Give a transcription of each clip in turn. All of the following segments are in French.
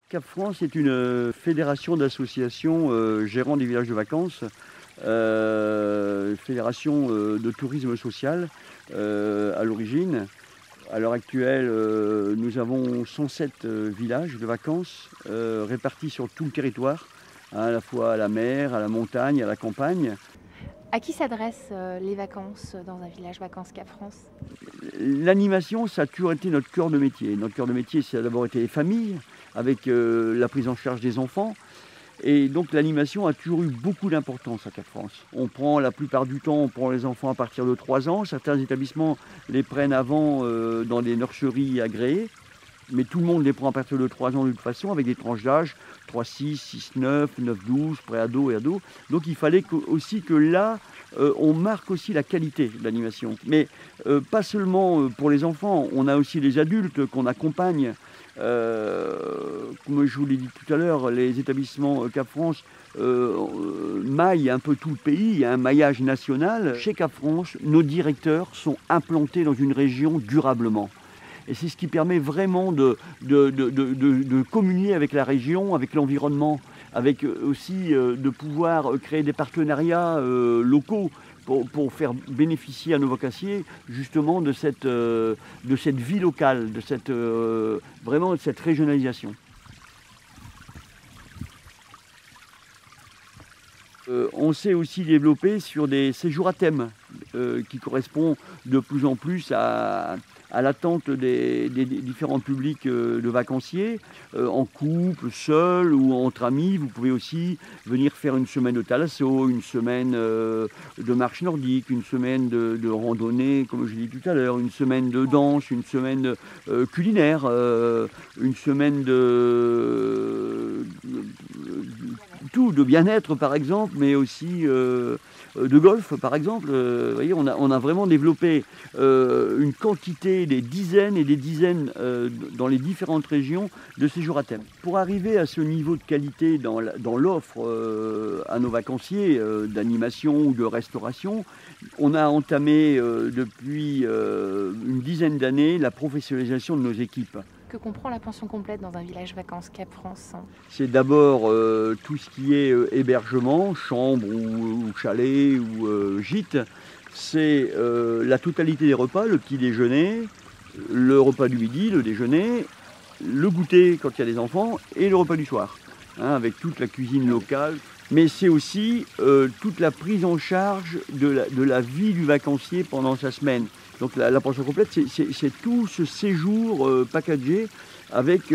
Cap France est une fédération d'associations gérant des villages de vacances, fédération de tourisme social à l'origine. À l'heure actuelle, nous avons 107 villages de vacances répartis sur tout le territoire, à la fois à la mer, à la montagne, à la campagne. À qui s'adressent les vacances dans un village Vacances Cap France? L'animation, ça a toujours été notre cœur de métier. Notre cœur de métier, ça a d'abord été les familles, avec la prise en charge des enfants. Et donc l'animation a toujours eu beaucoup d'importance à Cap France. On prend la plupart du temps, on prend les enfants à partir de 3 ans. Certains établissements les prennent avant dans des nurseries agréées. Mais tout le monde les prend à partir de 3 ans de toute façon, avec des tranches d'âge 3-6, 6-9, 9-12, pré-ado et ado. Donc il fallait aussi que là, on marque aussi la qualité de l'animation. Mais pas seulement pour les enfants, on a aussi les adultes qu'on accompagne. Comme je vous l'ai dit tout à l'heure, les établissements Cap France maillent un peu tout le pays, il y a un maillage national. Chez Cap France, nos directeurs sont implantés dans une région durablement. Et c'est ce qui permet vraiment de communier avec la région, avec l'environnement, avec aussi de pouvoir créer des partenariats locaux pour faire bénéficier à nos vacanciers justement de cette vie locale, vraiment de cette régionalisation. On s'est aussi développé sur des séjours à thème qui correspondent de plus en plus à l'attente des différents publics de vacanciers, en couple, seul ou entre amis. Vous pouvez aussi venir faire une semaine de thalasso, une semaine de marche nordique, une semaine de randonnée, comme je l'ai dit tout à l'heure, une semaine de danse, une semaine culinaire, une semaine de bien-être par exemple, mais aussi de golf par exemple. Vous voyez, on a vraiment développé une quantité, des dizaines et des dizaines dans les différentes régions de séjours à thème. Pour arriver à ce niveau de qualité dans l'offre à nos vacanciers d'animation ou de restauration, on a entamé depuis une dizaine d'années la professionnalisation de nos équipes. Que comprend la pension complète dans un village Vacances Cap France? C'est d'abord tout ce qui est hébergement, chambre ou chalet ou gîte. C'est la totalité des repas, le petit déjeuner, le repas du midi, le déjeuner, le goûter quand il y a des enfants et le repas du soir, hein, avec toute la cuisine locale. Mais c'est aussi toute la prise en charge de la vie du vacancier pendant sa semaine. Donc la pension complète, c'est tout ce séjour packagé avec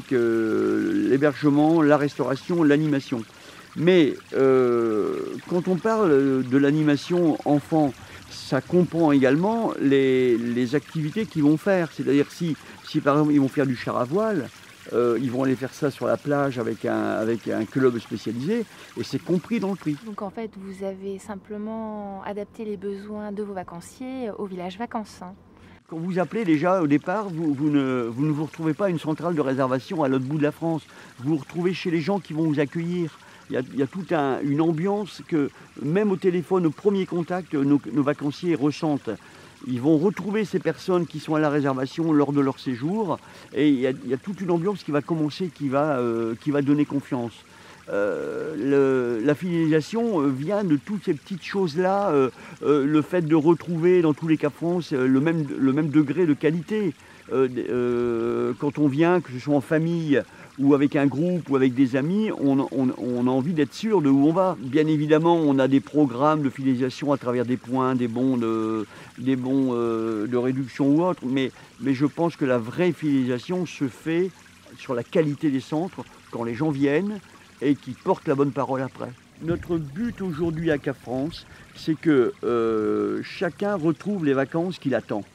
l'hébergement, la restauration, l'animation. Mais quand on parle de l'animation enfant, ça comprend également les activités qu'ils vont faire. C'est-à-dire si par exemple ils vont faire du char à voile, ils vont aller faire ça sur la plage avec un club spécialisé et c'est compris dans le prix. Donc en fait, vous avez simplement adapté les besoins de vos vacanciers au village vacances. Quand vous appelez déjà au départ, vous ne vous retrouvez pas à une centrale de réservation à l'autre bout de la France. Vous vous retrouvez chez les gens qui vont vous accueillir. Il y a toute une ambiance que même au téléphone, au premier contact, nos vacanciers ressentent. Ils vont retrouver ces personnes qui sont à la réservation lors de leur séjour et il y a toute une ambiance qui va commencer, qui va donner confiance. La fidélisation vient de toutes ces petites choses-là, le fait de retrouver dans tous les Cap France le même degré de qualité. Quand on vient, que ce soit en famille ou avec un groupe ou avec des amis, on a envie d'être sûr de où on va. Bien évidemment, on a des programmes de fidélisation à travers des points, des bons de réduction ou autre, mais je pense que la vraie fidélisation se fait sur la qualité des centres, quand les gens viennent et qu'ils portent la bonne parole après. Notre but aujourd'hui à Cap France, c'est que chacun retrouve les vacances qu'il attend.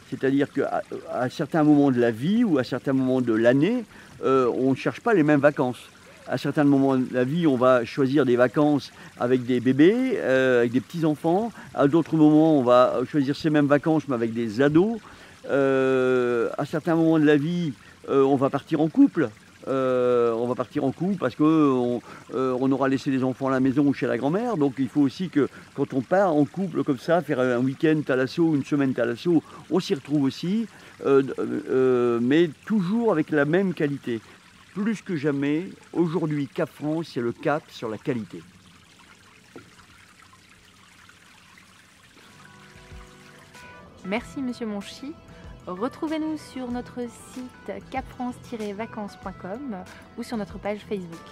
C'est-à-dire qu'à certains moments de la vie ou à certains moments de l'année, on ne cherche pas les mêmes vacances. À certains moments de la vie, on va choisir des vacances avec des bébés, avec des petits-enfants. À d'autres moments, on va choisir ces mêmes vacances, mais avec des ados. À certains moments de la vie, on va partir en couple. on va partir en couple parce qu'on on aura laissé les enfants à la maison ou chez la grand-mère. Donc il faut aussi que quand on part en couple comme ça, faire un week-end Thalasso, une semaine Thalasso, on s'y retrouve aussi, mais toujours avec la même qualité. Plus que jamais, aujourd'hui, Cap France, c'est le cap sur la qualité. Merci Monsieur Monchy. Retrouvez-nous sur notre site capfrance-vacances.com ou sur notre page Facebook.